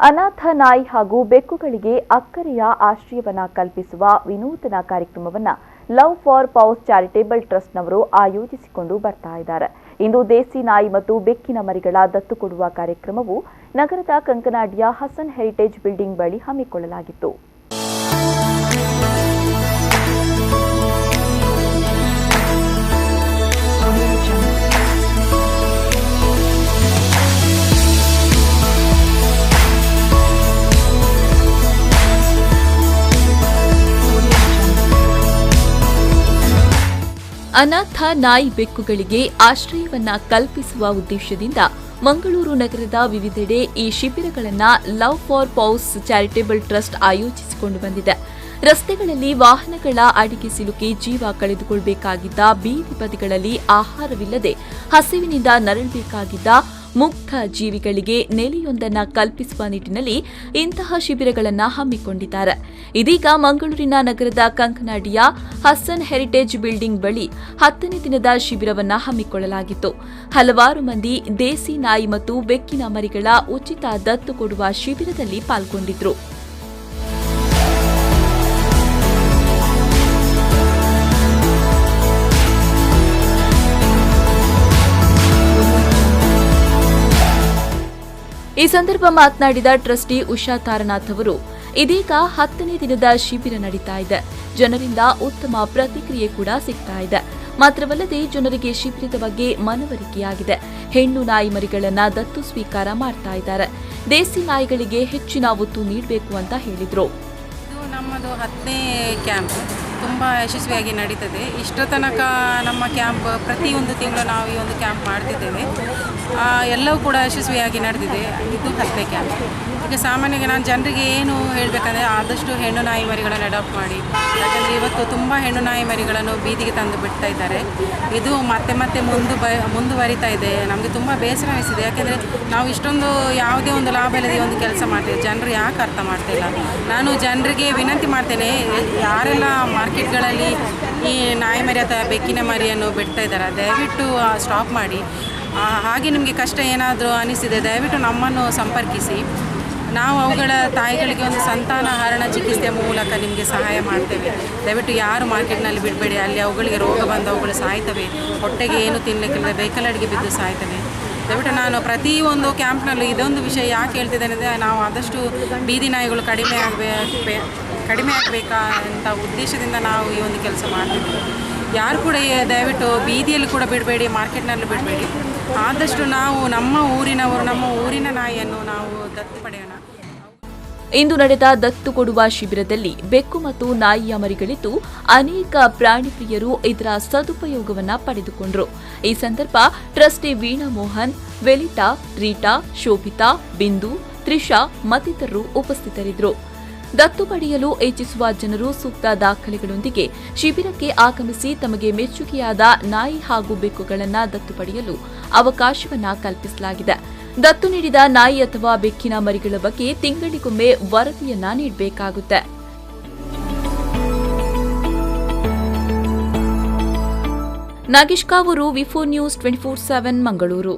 ಅನಾಥ ನಾಯಿ ಹಾಗೂ ಬೆಕ್ಕುಗಳಿಗೆ ಅಕ್ಕರೆಯ ಆಶ್ರಯವನ್ನ ಕಲ್ಪಿಸುವ ವಿನೂತನ ಕಾರ್ಯಕ್ರಮವನ್ನು ಲವ್ ಫಾರ್ ಪೌಸ್ ಚಾರಿಟೇಬಲ್ ಟ್ರಸ್ಟ್ನವರು ಆಯೋಜಿಸಿಕೊಂಡು ಬರ್ತಾ ಇದ್ದಾರೆ. ಇಂದು ದೇಸಿ ನಾಯಿ ಮತ್ತು ಬೆಕ್ಕಿನ ಮರಿಗಳ ದತ್ತು ಕೊಡುವ ಕಾರ್ಯಕ್ರಮವು ನಗರದ ಕಂಕನಾಡಿಯ ಹಸನ್ ಹೆರಿಟೇಜ್ ಬಿಲ್ಡಿಂಗ್ ಬಳಿ ಹಮ್ಮಿಕೊಳ್ಳಲಾಗಿತ್ತು. ಅನಾಥ ನಾಯಿ ಬೆಕ್ಕುಗಳಿಗೆ ಆಶ್ರಯವನ್ನ ಕಲ್ಪಿಸುವ ಉದ್ದೇಶದಿಂದ ಮಂಗಳೂರು ನಗರದ ವಿವಿಧೆಡೆ ಈ ಶಿಬಿರಗಳನ್ನು love for paws charitable trust ಆಯೋಜಿಸಿಕೊಂಡು ಬಂದಿದೆ. ರಸ್ತೆಗಳಲ್ಲಿ ವಾಹನಗಳ ಅಡಿಗೆ ಸಿಲುಕಿ ಜೀವ ಕಳೆದುಕೊಳ್ಳಬೇಕಾಗಿದ್ದ ಬೀದಿ ಬದಿಗಳಲ್ಲಿ ಆಹಾರವಿಲ್ಲದೆ ಹಸಿವಿನಿಂದ ನರಳಬೇಕಾಗಿದ್ದ ಮುಗ್ಧ ಜೀವಿಗಳಿಗೆ ನೆಲೆಯೊಂದನ್ನು ಕಲ್ಪಿಸುವ ನಿಟ್ಟಿನಲ್ಲಿ ಇಂತಹ ಶಿಬಿರಗಳನ್ನು ಹಮ್ಮಿಕೊಂಡಿದ್ದಾರೆ. ಇದೀಗ ಮಂಗಳೂರಿನ ನಗರದ ಕಂಕನಾಡಿಯ ಹಸನ್ ಹೆರಿಟೇಜ್ ಬಿಲ್ಡಿಂಗ್ ಬಳಿ 10ನೇ ದಿನದ ಶಿಬಿರವನ್ನು ಹಮ್ಮಿಕೊಳ್ಳಲಾಗಿತ್ತು. ಹಲವಾರು ಮಂದಿ ದೇಸಿ ನಾಯಿ ಮತ್ತು ಬೆಕ್ಕಿನ ಮರಿಗಳ ಉಚಿತ ದತ್ತು ಕೊಡುವ ಶಿಬಿರದಲ್ಲಿ ಪಾಲ್ಗೊಂಡಿದ್ರು. ಈ ಸಂದರ್ಭ ಮಾತನಾಡಿದ ಟ್ರಸ್ಟಿ ಉಷಾ ತಾರನಾಥ್ ಅವರು, ಇದೀಗ 10ನೇ ದಿನದ ಶಿಬಿರ ನಡೀತಾ ಇದೆ. ಜನರಿಂದ ಉತ್ತಮ ಪ್ರತಿಕ್ರಿಯೆ ಕೂಡ ಸಿಗ್ತಾ ಇದೆ. ಮಾತ್ರವಲ್ಲದೆ ಜನರಿಗೆ ಶಿಬಿರದ ಬಗ್ಗೆ ಮನವರಿಕೆಯಾಗಿದೆ. ಹೆಣ್ಣು ನಾಯಿ ಮರಿಗಳನ್ನ ದತ್ತು ಸ್ವೀಕಾರ ಮಾಡ್ತಾ ಇದ್ದಾರೆ. ದೇಸಿ ನಾಯಿಗಳಿಗೆ ಹೆಚ್ಚಿನ ಒತ್ತು ನೀಡಬೇಕು ಅಂತ ಹೇಳಿದ್ರು. ನಮ್ಮದು 10ನೇ ಕ್ಯಾಂಪ್ ತುಂಬ ಯಶಸ್ವಿಯಾಗಿ ನಡೀತದೆ. ಇಷ್ಟೋ ತನಕ ನಮ್ಮ ಕ್ಯಾಂಪ್ ಪ್ರತಿಯೊಂದು ತಿಂಗಳು ನಾವು ಈ ಒಂದು ಕ್ಯಾಂಪ್ ಮಾಡ್ತಿದ್ದೇವೆ. ಎಲ್ಲವೂ ಕೂಡ ಯಶಸ್ವಿಯಾಗಿ ನಡೆದಿದೆ. ಇದು 10ನೇ ಕ್ಯಾಂಪ್. ಈಗ ಸಾಮಾನ್ಯವಾಗಿ ನಾನು ಜನರಿಗೆ ಏನು ಹೇಳಬೇಕಂದ್ರೆ ಆದಷ್ಟು ಹೆಣ್ಣು ನಾಯಿ ಮರಿಗಳನ್ನು ಅಡಾಪ್ಟ್ ಮಾಡಿ. ಯಾಕಂದರೆ ಇವತ್ತು ತುಂಬ ಹೆಣ್ಣು ನಾಯಿ ಮರಿಗಳನ್ನು ಬೀದಿಗೆ ತಂದು ಬಿಡ್ತಾ ಇದ್ದಾರೆ. ಇದು ಮತ್ತೆ ಮತ್ತೆ ಮುಂದುವರಿತಾ ಇದೆ. ನಮಗೆ ತುಂಬ ಬೇಸರ ಅನಿಸಿದೆ. ಯಾಕೆಂದರೆ ನಾವು ಇಷ್ಟೊಂದು ಯಾವುದೇ ಒಂದು ಲಾಭ ಇಲ್ಲದೆ ಒಂದು ಕೆಲಸ ಮಾಡ್ತೇವೆ. ಜನರು ಯಾಕೆ ಅರ್ಥ ಮಾಡ್ತಾಯಿಲ್ಲ. ನಾನು ಜನರಿಗೆ ವಿನಂತಿ ಮಾಡ್ತೇನೆ, ಯಾರೆಲ್ಲ ಮಾರ್ಕೆಟ್ಗಳಲ್ಲಿ ಈ ನಾಯಿ ಮರಿ ಅಥವಾ ಬೆಕ್ಕಿನ ಮರಿಯನ್ನು ಬಿಡ್ತಾ ಇದ್ದಾರೆ ದಯವಿಟ್ಟು ಸ್ಟಾಪ್ ಮಾಡಿ. ಹಾಗೆ ನಿಮಗೆ ಕಷ್ಟ ಏನಾದರೂ ಅನಿಸಿದೆ ದಯವಿಟ್ಟು ನಮ್ಮನ್ನು ಸಂಪರ್ಕಿಸಿ. ನಾವು ಅವುಗಳ ತಾಯಿಗಳಿಗೆ ಒಂದು ಸಂತಾನಹರಣ ಚಿಕಿತ್ಸೆ ಮೂಲಕ ನಿಮಗೆ ಸಹಾಯ ಮಾಡ್ತೇವೆ. ದಯವಿಟ್ಟು ಯಾರು ಮಾರ್ಕೆಟ್ನಲ್ಲಿ ಬಿಡಬೇಡಿ. ಅಲ್ಲಿ ಅವುಗಳಿಗೆ ರೋಗ ಬಂದು ಅವುಗಳು ಸಾಯ್ತವೆ. ಹೊಟ್ಟೆಗೆ ಏನು ತಿನ್ನಲಿಕ್ಕಿಲ್ಲ, ವೆಹಿಕಲ್ಗೆ ಬಿದ್ದು ಸಾಯ್ತವೆ. ದಯವಿಟ್ಟು ನಾನು ಪ್ರತಿಯೊಂದು ಕ್ಯಾಂಪ್ನಲ್ಲೂ ಇದೊಂದು ವಿಷಯ ಯಾಕೆ ಹೇಳ್ತಿದ್ದೇನೆ ಅಂದರೆ, ನಾವು ಆದಷ್ಟು ಬೀದಿ ನಾಯಿಗಳು ಕಡಿಮೆ ಆಗಬೇಕಾ ಅಂತ ಉದ್ದೇಶದಿಂದ ನಾವು ಈ ಒಂದು ಕೆಲಸ ಮಾಡ್ತಿದ್ದೀವಿ. ಯಾರು ಕೂಡ ದಯವಿಟ್ಟು ಬೀದಿಯಲ್ಲಿ ಕೂಡ ಬಿಡಬೇಡಿ, ಮಾರ್ಕೆಟ್ನಲ್ಲೂ ಬಿಡಬೇಡಿ. ಆದಷ್ಟು ನಾವು ನಮ್ಮ ಊರಿನ ನಾಯಿಯನ್ನು ನಾವು ದತ್ತು ಪಡೆಯೋಣ. ಇಂದು ನಡೆದ ದತ್ತು ಕೊಡುವ ಶಿಬಿರದಲ್ಲಿ ಬೆಕ್ಕು ಮತ್ತು ನಾಯಿಯ ಮರಿಗಳಿದ್ದು ಅನೇಕ ಪ್ರಾಣಿ ಪ್ರಿಯರು ಇದರ ಸದುಪಯೋಗವನ್ನು ಪಡೆದುಕೊಂಡರು. ಈ ಸಂದರ್ಭ ಟ್ರಸ್ಟಿ ವೀಣಾ ಮೋಹನ್, ವೆಲಿಟಾ, ರೀಟಾ, ಶೋಭಿತಾ, ಬಿಂದು, ತ್ರಿಷಾ ಮತ್ತಿತರರು ಉಪಸ್ಥಿತರಿದ್ದರು. ದತ್ತು ಪಡೆಯಲು ಇಚ್ಛಿಸುವ ಜನರು ಸೂಕ್ತ ದಾಖಲೆಗಳೊಂದಿಗೆ ಶಿಬಿರಕ್ಕೆ ಆಗಮಿಸಿ ತಮಗೆ ಮೆಚ್ಚುಗೆಯಾದ ನಾಯಿ ಹಾಗೂ ಬೆಕ್ಕುಗಳನ್ನು ದತ್ತು ಪಡೆಯಲು ಅವಕಾಶವನ್ನ ಕಲ್ಪಿಸಲಾಗಿದೆ. ದತ್ತು ನೀಡಿದ ನಾಯಿ ಅಥವಾ ಬೆಕ್ಕಿನ ಮರಿಗಳ ಬಗ್ಗೆ ತಿಂಗಳಿಗೊಮ್ಮೆ ವರದಿಯನ್ನ ನೀಡಬೇಕಾಗುತ್ತೆ. ನಾಗೇಶ್ ಕಾವೂರು, ವಿ4 ನ್ಯೂಸ್ 24/7 ಮಂಗಳೂರು.